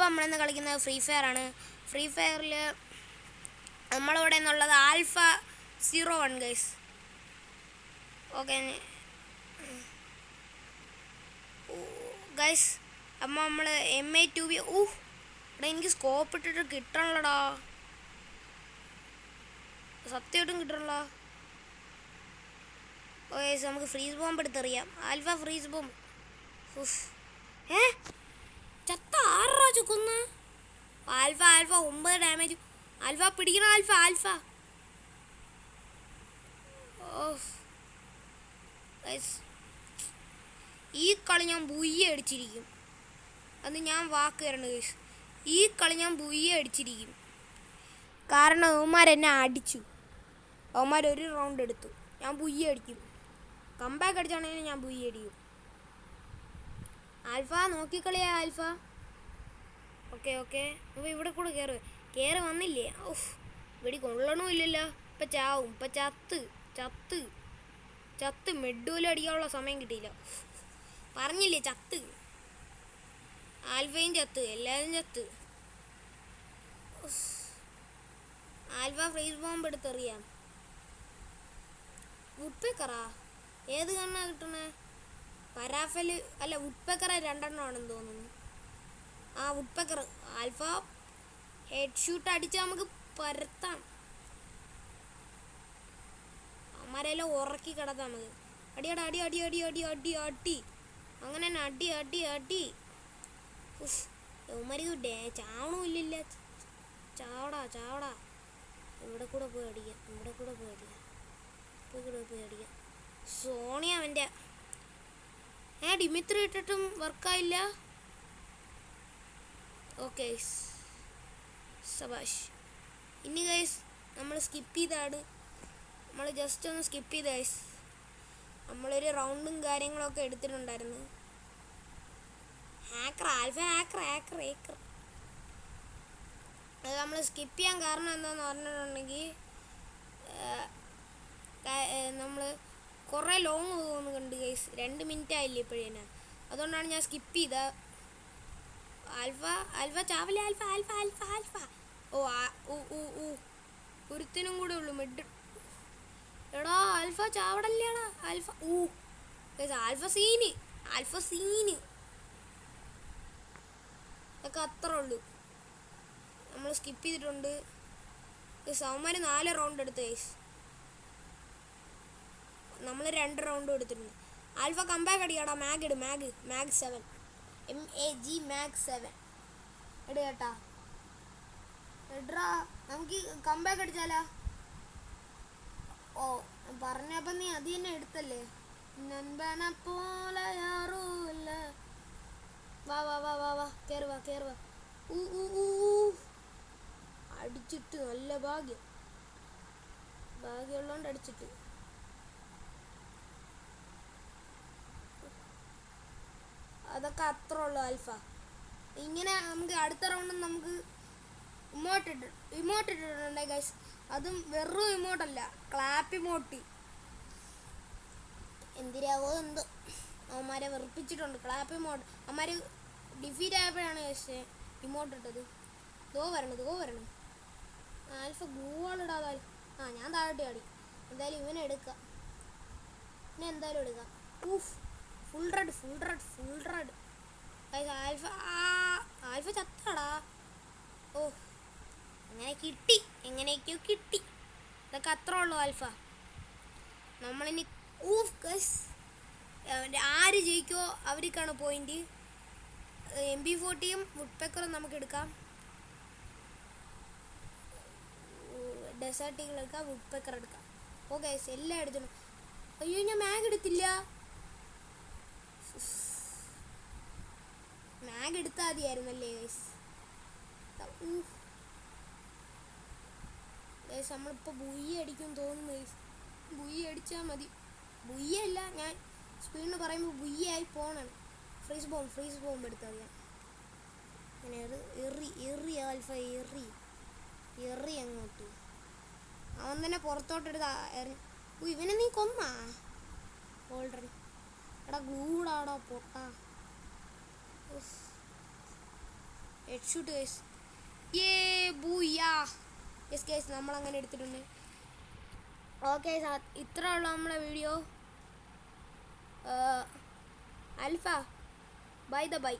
നമ്മളിന്ന് കളിക്കുന്നത് free fire ആണ്. ഫ്രീ ഫയറിൽ നമ്മളിവിടെ നിന്നുള്ളത് ആൽഫ 01 ഗൈസ്. ഓക്കെ ഗൈസ്, അപ്പം നമ്മൾ MA2B. ഇവിടെ എനിക്ക് സ്കോപ്പ് ഇട്ടിട്ട് കിട്ടണല്ലടാ, സത്യമായിട്ടും കിട്ടണല്ലോ. ഓക്കെ, നമുക്ക് ഫ്രീസ് ബോംബ് എടുത്തെറിയാം. Alpha freeze bomb. ചത്ത 6 ചുക്കുന്ന ആൽഫ. 9 ഡാമേജ്. ആൽഫ പിടിക്കണം. ആൽഫ. ഈ കളി ഞാൻ ബുയ്യ അടിച്ചിരിക്കും. അത് ഞാൻ വാക്ക് തരണം ഗൈസ്. ഈ കളി ഞാൻ ബുയ്യ അടിച്ചിരിക്കും. കാരണം അവന്മാരെന്നെ അടിച്ചു. അവന്മാർ ഒരു റൗണ്ട് എടുത്തു. ഞാൻ ബുയ്യ അടിക്കും. കംബാക്ക് അടിച്ചാണെങ്കിൽ ഞാൻ ബുയ്യ അടിക്കും. Alpha നോക്കിക്കളിയാ alpha. ഓക്കെ അപ്പോൾ ഇവിടെ കൂടെ കയറി വന്നില്ലേ? ഇവിടെ കൊള്ളണമില്ലല്ലോ. ഇപ്പം ചാവും. ഇപ്പം ചത്ത് മെഡൂല അടിക്കാനുള്ള സമയം കിട്ടിയില്ല. പറഞ്ഞില്ലേ ചത്ത്. ആൽഫയും ചത്ത്, എല്ലാവരും ചത്ത്. ആൽഫ ഫ്രീസ് ബോംബ് എടുത്തെറിയാം. വുഡ്പെക്കറാ? ഏത് കണ്ണാ കിട്ടണേ? പരാഫൽ അല്ല, വുഡ്പെക്കറ 2 ആണെന്ന് തോന്നുന്നു. വുഡ്പെക്കർ. ആൽഫ ഹെഡ് ഷൂട്ട് അടിച്ച് നമുക്ക് പരത്താം. അമ്മരെല്ലാം ഉറക്കി കിടത്താം നമുക്ക്. അടിയടാ അടി. അങ്ങനെ തന്നെ അടി. ഉമ്മരിക്ക് ചാവണമില്ല. ചാവടാ. ഇവിടെ കൂടെ പോയി അടിക്കാം. സോണിയ അവൻ്റെ ഡിമിത്രി ഇട്ടിട്ടും വർക്കായില്ല. ഓക്കെ സബാഷ്. ഇനി ഗൈസ് നമ്മൾ സ്കിപ്പ് ചെയ്താണ്. നമ്മൾ ജസ്റ്റ് ഒന്ന് സ്കിപ്പ് ചെയ്ത് ഗൈസ്. നമ്മളൊരു റൗണ്ടും കാര്യങ്ങളൊക്കെ എടുത്തിട്ടുണ്ടായിരുന്നു. Alpha hacker. അത് നമ്മൾ സ്കിപ്പ് ചെയ്യാൻ കാരണം എന്താണെന്ന് പറഞ്ഞിട്ടുണ്ടെങ്കിൽ നമ്മൾ കുറേ ലോങ് പോകുന്നുണ്ട് ഗൈസ്. 2 മിനിറ്റ് ആയില്ലേ ഇപ്പോഴേനെ. അതുകൊണ്ടാണ് ഞാൻ സ്കിപ്പ് ചെയ്ത. ആൽഫ ചാവലേ. ആൽഫ. ഒരുത്തിനും കൂടെ ഉള്ളു മെഡ്. എടാ ആൽഫ ചാവടല്ലേടാ. ആൽഫ സീന് ഒക്കെ അത്ര ഉള്ളു. നമ്മൾ സ്കിപ്പ് ചെയ്തിട്ടുണ്ട്. സൗമാര് 4 റൗണ്ട് എടുത്തു ഗൈസ്. നമ്മൾ 2 റൗണ്ടും എടുത്തിട്ടുണ്ട്. ആൽഫ കംബാക്ക് അടിക്കാടാ. മാഗ് 7 MAG 7 എട് കേട്ടാ. എടാ നമുക്ക് കംബാക്ക് അടിച്ചാലാ? പറഞ്ഞപ്പോ നീ അത് തന്നെ എടുത്തല്ലേ. നൻപന പോലെ യാറൂല്ല. വാ കേറുവാ. അടിച്ചിട്ട് നല്ല ഭാഗ്യമുള്ളോണ്ട് അടിച്ചിട്ട്. അതൊക്കെ അത്ര ഉള്ളു ആൽഫ. ഇങ്ങനെ നമുക്ക് അടുത്ത റൗണ്ടും നമുക്ക് ഇമോട്ട് ഇട്ടിട്ടുണ്ടേ ഗൈസ്. അതും വെറും ഇമോട്ടല്ല, ക്ലാപ്പ് ഇമോട്ട്. എന്തിനാവോ എന്തോ അവന്മാരെ വെറുപ്പിച്ചിട്ടുണ്ട്. ക്ലാപ്പ് ഇമോട്ട് അവന്മാർ ഡിഫീറ്റ് ആയപ്പോഴാണ് ഗൈസ് ഇമോട്ട് ഇട്ടത്. ദോ വരണം. ആൽഫ ഗ്ലൂവാളിടാതെ. ഞാൻ താഴോട്ട് ആടി. എന്തായാലും ഇവനെ എടുക്കാം. Full red. ആൽഫ ചത്താടാ. എങ്ങനെയൊക്കെയോ കിട്ടി. ഇതൊക്കെ അത്ര ഉള്ളു ആൽഫ. നമ്മളിനി ആര് ജയിക്കോ അവർക്കാണ് പോയിന്റ്. MP40യും വുഡ്പെക്കറും നമുക്ക് എടുക്കാം. ഡെസേർട്ട് ഈഗിൾ എടുക്കാം, വുഡ്പെക്കർ എടുക്കാം. ഓക്കെ എല്ലാം എടുത്തിട്ടുണ്ട്. അയ്യോ ഞാൻ മാഗ് എടുത്തില്ല. മാഗ് എടുത്താൽ മതിയായിരുന്നല്ലേ ഗൈസ്. നമ്മളിപ്പോൾ ബുയ്യ അടിക്കും തോന്നുന്നു ഗൈസ്. ബുയ്യ അടിച്ചാൽ മതി. ബുയ്യല്ല, ഞാൻ സ്പീഡിന് പറയുമ്പോൾ ബുയ്യായി പോകണം. ഫ്രീസ് ബോംബ് എടുത്താൽ ഞാൻ അങ്ങനെ എറി ആൽഫ എറി അങ്ങോട്ട്. അവൻ തന്നെ പുറത്തോട്ടെടുത്ത് ഇവനെ നീ കൊന്നാ ഓൾറെഡി. എടാ ഗ്ലൂഡാടാ പൊട്ടാ. Headshot guys. ഏ ബൂയാ. യെസ് ഗൈസ്, നമ്മളങ്ങനെ എടുത്തിട്ടുണ്ട്. ഓക്കെ ഇത്ര ഉള്ളു നമ്മളെ വീഡിയോ. അൽഫ ബൈ.